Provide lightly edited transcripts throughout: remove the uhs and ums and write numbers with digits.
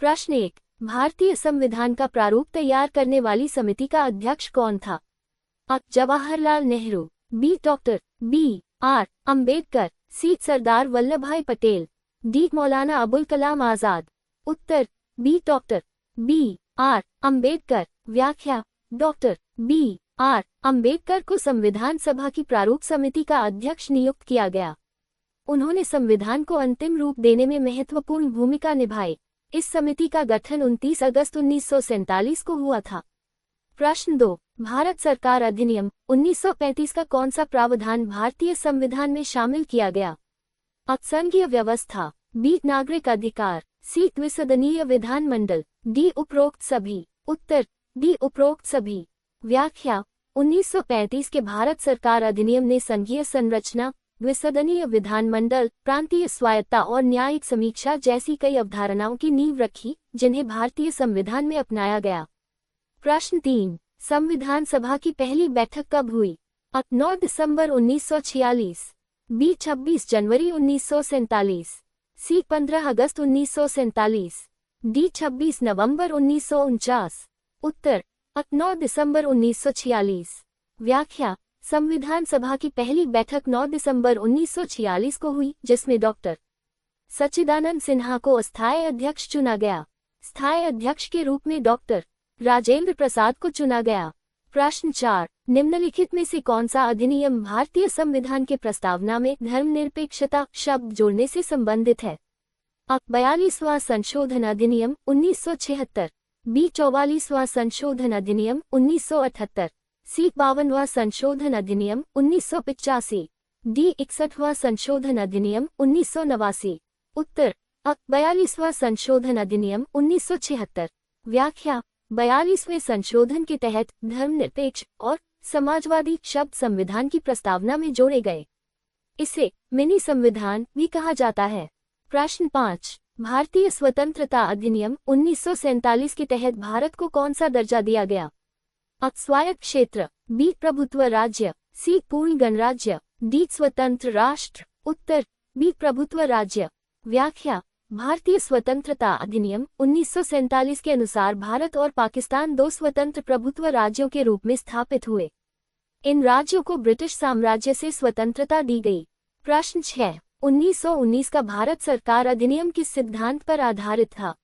प्रश्न 1। भारतीय संविधान का प्रारूप तैयार करने वाली समिति का अध्यक्ष कौन था? अ. Jawaharlal Nehru, B. Doctor B. R. Ambedkar, C. Sardar Vallabhbhai Patel, D. Maulana Abul Kalam Azad. उत्तर B. Doctor B. R. Ambedkar. व्याख्या: डॉक्टर बी. आर. अंबेडकर को संविधान सभा की प्रारूप समिति का अध्यक्ष नियुक्त किया गया। उन्होंने संविधान को अंतिम रूप देने में महत्वपूर्ण भूमिका निभाई। इस समिति का गठन 29 अगस्त 1947 को हुआ था। प्रश्न 2। भारत सरकार अधिनियम 1935 का कौन सा प्रावधान भारतीय संविधान में शामिल किया गया? अ. संघीय व्यवस्था, बी. नागरिक अधिकार, सी. द्विसदनीय विधानमंडल, डी. उपरोक्त सभी। उत्तर डी. उपरोक्त सभी। व्याख्या: 1935 के भारत सरकार अधिनियम ने संघीय संरचना, द्विसदनीय विधानमंडल, प्रांतीय स्वायत्ता और न्यायिक समीक्षा जैसी कई अवधारणाओं की नींव रखी, जिन्हें भारतीय संविधान में अपनाया गया। प्रश्न 3। संविधान सभा की पहली बैठक कब हुई? अ. 9 दिसंबर 1946, बी. 26 जनवरी 1947, सी. 15 अगस्त 1947, डी. 26 नवंबर 1949। उत्तर अ. 9 दिसंबर 1946। व्याख्या: संविधान सभा की पहली बैठक 9 दिसंबर 1946 को हुई, जिसमें डॉक्टर सच्चिदानंद सिन्हा को अस्थायी अध्यक्ष चुना गया। स्थायी अध्यक्ष के रूप में डॉक्टर राजेंद्र प्रसाद को चुना गया। प्रश्न 4। निम्नलिखित में से कौन सा अधिनियम भारतीय संविधान के प्रस्तावना में धर्मनिरपेक्षता शब्द जोड़ने से संबंधित है? अ. 42वां संशोधन अधिनियम 1976, बी. 44वां संशोधन अधिनियम 1978, सी. 52वां संशोधन अधिनियम 1985, डी. 61वां संशोधन अधिनियम 1989। उत्तर अ. 42वां संशोधन अधिनियम 1976। व्याख्या: 42वें संशोधन के तहत धर्मनिरपेक्ष और समाजवादी शब्द संविधान की प्रस्तावना में जोड़े गए। इसे मिनी संविधान भी कहा जाता है। प्रश्न 5। भारतीय स्वतंत्रता अधिनियम 1947 के तहत भारत को कौन सा दर्जा दिया गया? अ. स्वायत्त क्षेत्र, बी. प्रभुत्व राज्य, सी. पूर्ण गणराज्य, डी. स्वतंत्र राष्ट्र। उत्तर बी. प्रभुत्व राज्य। व्याख्या: भारतीय स्वतंत्रता अधिनियम 1947 के अनुसार भारत और पाकिस्तान दो स्वतंत्र प्रभुत्व राज्यों के रूप में स्थापित हुए। इन राज्यों को ब्रिटिश साम्राज्य से स्वतंत्रता दी गई। प्रश्न 6। 1919 का भारत सरकार अधिनियम किस सिद्धांत पर आधारित था?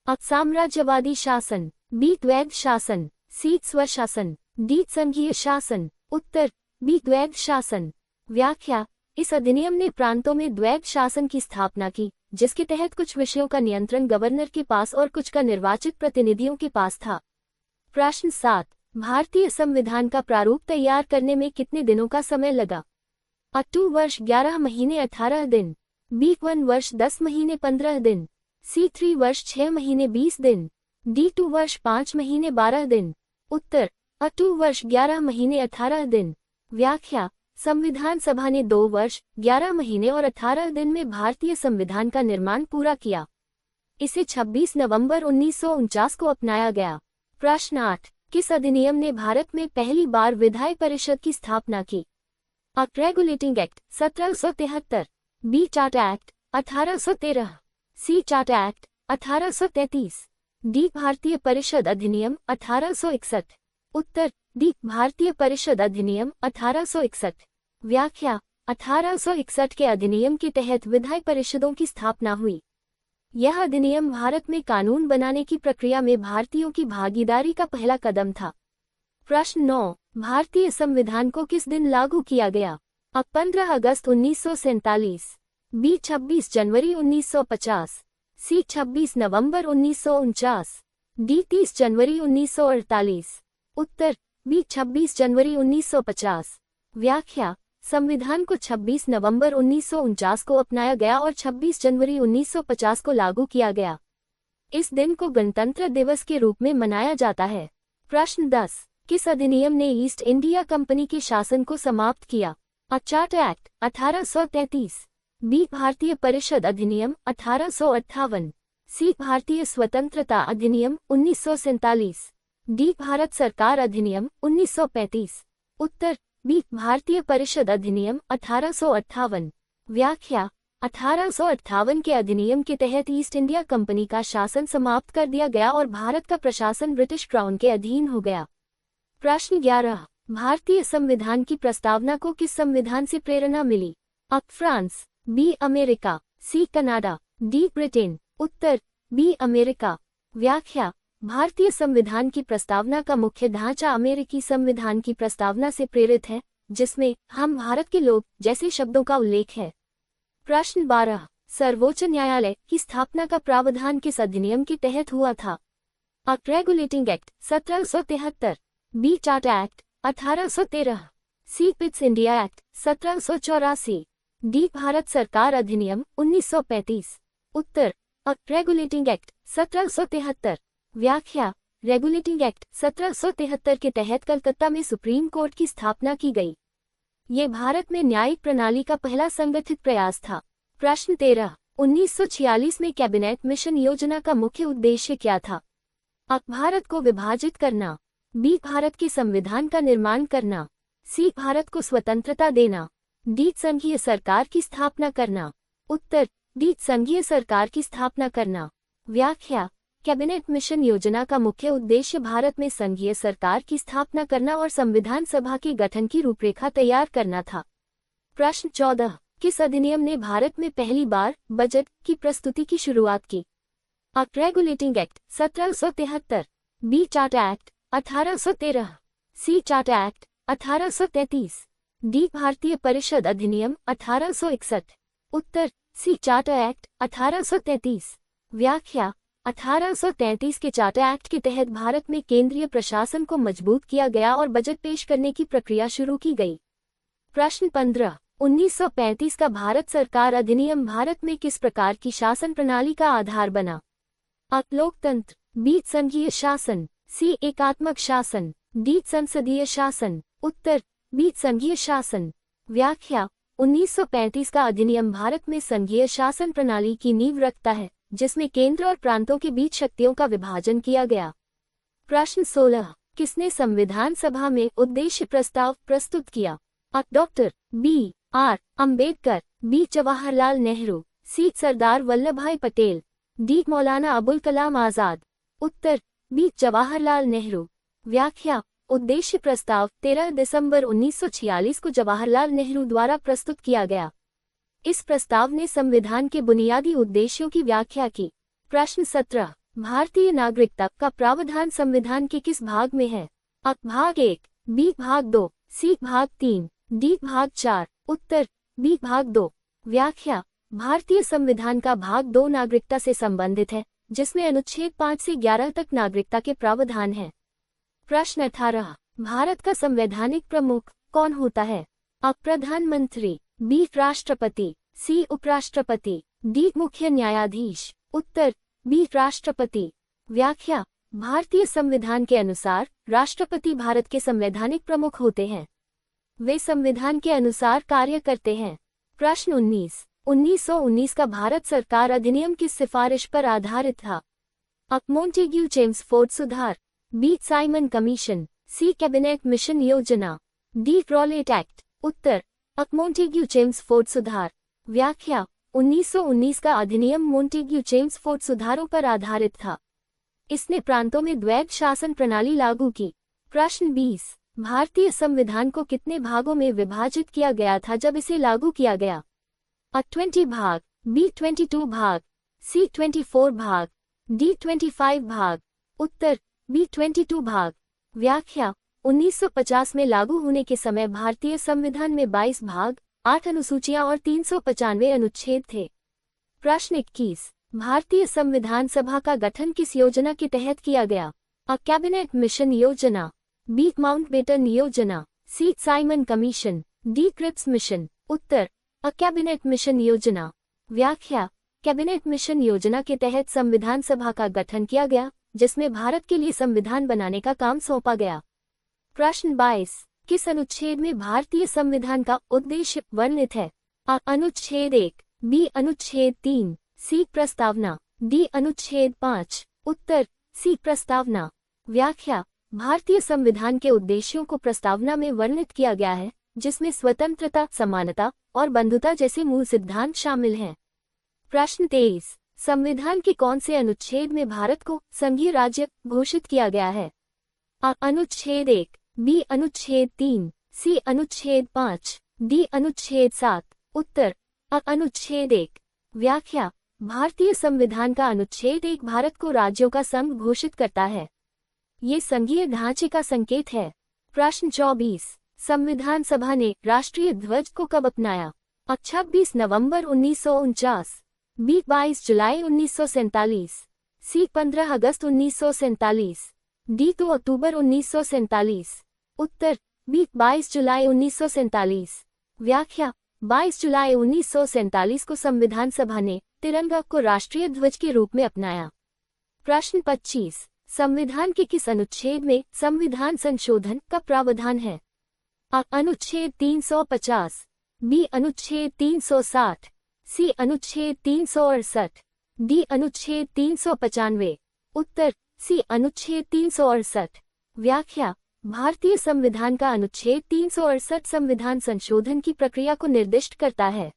अ. साम्राज्यवादी शासन, बी. द्वैध शासन, सी. स्वशासन, डी. संघीय शासन। उत्तर बी. द्वैध शासन। व्याख्या: इस अधिनियम ने प्रांतों में द्वैध शासन की स्थापना की, जिसके तहत कुछ विषयों का नियंत्रण गवर्नर के पास और कुछ का निर्वाचित प्रतिनिधियों के पास था। प्रश्न 7। भारतीय संविधान का प्रारूप तैयार करने में कितने दिनों का समय लगा? अ. 2 वर्ष 11 महीने 18 दिन, बी. 1 वर्ष 10 महीने 15 दिन, सी. 3 वर्ष 6 महीने 20 दिन, डी. 2 वर्ष 5 महीने 12 दिन। उत्तर अ. 2 वर्ष 11 महीने 18 दिन। व्याख्या: संविधान सभा ने 2 वर्ष 11 महीने और 18 दिन में भारतीय संविधान का निर्माण पूरा किया। इसे 26 नवंबर 1949 को अपनाया गया। प्रश्न 8। किस अधिनियम ने भारत में पहली बार विधायी परिषद की स्थापना की? अ. Regulating act 1773, B. टाटा एक्ट 1813, सी. टाटा एक्ट 1833, डी. भारतीय परिषद अधिनियम 1861। उत्तर डी. भारतीय परिषद अधिनियम 1861। व्याख्या: 1861 के अधिनियम के तहत विधायी परिषदों की स्थापना हुई। यह अधिनियम भारत में कानून बनाने की प्रक्रिया में भारतीयों की भागीदारी का पहला कदम था। प्रश्न 9। भारतीय संविधान को किस दिन लागू किया गया? अ. 15 अगस्त 1947, बी. 26 जनवरी 1950, सी. 26 नवंबर 1949, डी. 30 जनवरी 1948। उत्तर बी. 26 जनवरी 1950। व्याख्या: संविधान को 26 नवंबर 1949 को अपनाया गया और 26 जनवरी 1950 को लागू किया गया। इस दिन को गणतंत्र दिवस के रूप में मनाया जाता है। प्रश्न 10। किस अधिनियम ने ईस्ट इंडिया कंपनी के शासन को समाप्त किया? अ. Charter act 1833, B. भारतीय परिषद अधिनियम 1858, सी. भारतीय स्वतंत्रता अधिनियम 1947, डी. भारत सरकार अधिनियम 1935। उत्तर बी. भारतीय परिषद अधिनियम 1858। व्याख्या: 1858 के अधिनियम के तहत ईस्ट इंडिया कंपनी का शासन समाप्त कर दिया गया और भारत का प्रशासन ब्रिटिश क्राउन के अधीन हो गया। प्रश्न 11, भारतीय संविधान की प्रस्तावना को किस संविधान से प्रेरणा मिली? अ. France, B. America, C. Canada, D. Britain. उत्तर बी. अमेरिका। व्याख्या: भारतीय संविधान की प्रस्तावना का मुख्य ढांचा अमेरिकी संविधान की प्रस्तावना से प्रेरित है, जिसमें हम भारत के लोग जैसे शब्दों का उल्लेख है। प्रश्न 12, सर्वोच्च न्यायालय की स्थापना का प्रावधान किस अधिनियम के तहत हुआ था? अ. Regulating act 1773, B. टाटा act 1813, C. Pitt's India act 1784, D. Bharat सरकार अधिनियम 1935। उत्तर अ. Regulating act 1773। व्याख्या: रेगुलेटिंग एक्ट 1773 के तहत कलकत्ता में सुप्रीम कोर्ट की स्थापना की गई। ये भारत में न्यायिक प्रणाली का पहला संगठित प्रयास था। प्रश्न 13, 1946 में कैबिनेट मिशन योजना का मुख्य उद्देश्य क्या था? अ. भारत को विभाजित करना, बी. भारत के संविधान का निर्माण करना, सी. भारत को स्वतंत्रता देना, डी. संघीय सरकार की स्थापना करना। उत्तर डी. संघीय सरकार की स्थापना करना। व्याख्या: कैबिनेट मिशन योजना का मुख्य उद्देश्य भारत में संघीय सरकार की स्थापना करना और संविधान सभा के गठन की रूपरेखा तैयार करना था। प्रश्न 14, किस अधिनियम ने भारत में पहली बार बजट की प्रस्तुति की शुरुआत की? अ. Regulating act 1773, B. टाटा एक्ट 1813, सी. टाटा एक्ट 1833, डी. भारतीय परिषद अधिनियम 1861। उत्तर सी. टाटा एक्ट 1833। व्याख्या: 1833 के चार्टर एक्ट के तहत भारत में केंद्रीय प्रशासन को मजबूत किया गया और बजट पेश करने की प्रक्रिया शुरू की गई। प्रश्न 15, 1935 का भारत सरकार अधिनियम भारत में किस प्रकार की शासन प्रणाली का आधार बना? अ. लोकतंत्र, बी. संघीय शासन, सी. एकात्मक शासन, डी. संसदीय शासन। उत्तर बी. संघीय शासन। व्याख्या: 1935 का अधिनियम भारत में संघीय शासन प्रणाली की नींव रखता है, जिसमें केंद्र और प्रांतों के बीच शक्तियों का विभाजन किया गया। प्रश्न 16, किसने संविधान सभा में उद्देश्य प्रस्ताव प्रस्तुत किया? अ. Doctor B. R. Ambedkar, B. Jawaharlal Nehru, C. Sardar Vallabhbhai Patel, D. Maulana Abul Kalam Azad. उत्तर बी. जवाहरलाल नेहरू। व्याख्या: उद्देश्य प्रस्ताव 13 दिसंबर 1946 को जवाहरलाल नेहरू द्वारा प्रस्तुत किया गया। इस प्रस्ताव ने संविधान के बुनियादी उद्देश्यों की व्याख्या की। प्रश्न 17, भारतीय नागरिकता का प्रावधान संविधान के किस भाग में है? अ. भाग 1, बी. भाग 2, सी. भाग 3, डी. भाग 4। उत्तर बी. भाग 2। व्याख्या: भारतीय संविधान का भाग 2 नागरिकता से संबंधित है, जिसमें अनुच्छेद 5 से 11 तक नागरिकता के प्रावधान हैं। प्रश्न 18, भारत का संवैधानिक प्रमुख कौन होता है? अ. प्रधानमंत्री, बी. राष्ट्रपति, सी. उपराष्ट्रपति, डी. मुख्य न्यायाधीश। उत्तर बी. राष्ट्रपति। व्याख्या: भारतीय संविधान के अनुसार राष्ट्रपति भारत के संवैधानिक प्रमुख होते हैं। वे संविधान के अनुसार कार्य करते हैं। प्रश्न 19, 1919 का भारत सरकार अधिनियम किस सिफारिश पर आधारित था? अ. मोंटेग्यू चेम्सफोर्ड सुधार, B. Simon commission, C. Cabinet mission योजना, डी. Rowlatt act. उत्तर अ. मोंटेग्यू चेम्सफोर्ड सुधार। व्याख्या: 1919 का अधिनियम मोंटेग्यू चेम्सफोर्ड सुधारों पर आधारित था। इसने प्रांतों में द्वैध शासन प्रणाली लागू की। प्रश्न 20, भारतीय संविधान को कितने भागों में विभाजित किया गया था जब इसे लागू किया गया? अ. 20 भाग, बी. 22 भाग, सी. 24 भाग, डी. 25 भाग। उत्तर बी. 22 भाग। व्याख्या: 1950 में लागू होने के समय भारतीय संविधान में 22 भाग, 8 अनुसूचियां और 395 अनुच्छेद थे। प्रश्न 21, भारतीय संविधान सभा का गठन किस योजना के तहत किया गया? अ. कैबिनेट मिशन योजना, बी. माउंटबेटन योजना, C. Simon commission, D. Cripps mission. उत्तर अ. कैबिनेट मिशन योजना। व्याख्या: कैबिनेट मिशन योजना के तहत संविधान सभा का गठन किया गया, जिसमें भारत के लिए संविधान बनाने का काम सौंपा गया। प्रश्न 22, किस अनुच्छेद में भारतीय संविधान का उद्देश्य वर्णित है? अ. अनुच्छेद 1, बी. अनुच्छेद 3, सी. प्रस्तावना, डी. अनुच्छेद 5। उत्तर सी. प्रस्तावना। व्याख्या: भारतीय संविधान के उद्देश्यों को प्रस्तावना में वर्णित किया गया है, जिसमें स्वतंत्रता, समानता और बंधुता जैसे मूल सिद्धांत शामिल हैं। प्रश्न 23। संविधान के कौन से अनुच्छेद में भारत को संघीय राज्य घोषित किया गया है? अ अनुच्छेद 1, बी अनुच्छेद 3, सी अनुच्छेद 5, डी अनुच्छेद 7। उत्तर अ अनुच्छेद 1। व्याख्या: भारतीय संविधान का अनुच्छेद 1 भारत को राज्यों का संघ घोषित करता है। ये संघीय ढांचे का संकेत है। प्रश्न 24। संविधान सभा ने राष्ट्रीय ध्वज को कब अपनाया? अ 26 नवंबर 1949, बी 22 जुलाई 1947, सी 15 अगस्त 1947, डी 2 अक्टूबर 1947। उत्तर बी 22 जुलाई 1947। व्याख्या: 22 जुलाई 1947 को संविधान सभा ने तिरंगा को राष्ट्रीय ध्वज के रूप में अपनाया। प्रश्न 25। संविधान के किस अनुच्छेद में संविधान संशोधन का प्रावधान है? अ अनुच्छेद 350, बी अनुच्छेद 360, सी अनुच्छेद 368, डी अनुच्छेद 395। उत्तर सी अनुच्छेद 368। व्याख्या: भारतीय संविधान का अनुच्छेद 368 संविधान संशोधन की प्रक्रिया को निर्दिष्ट करता है।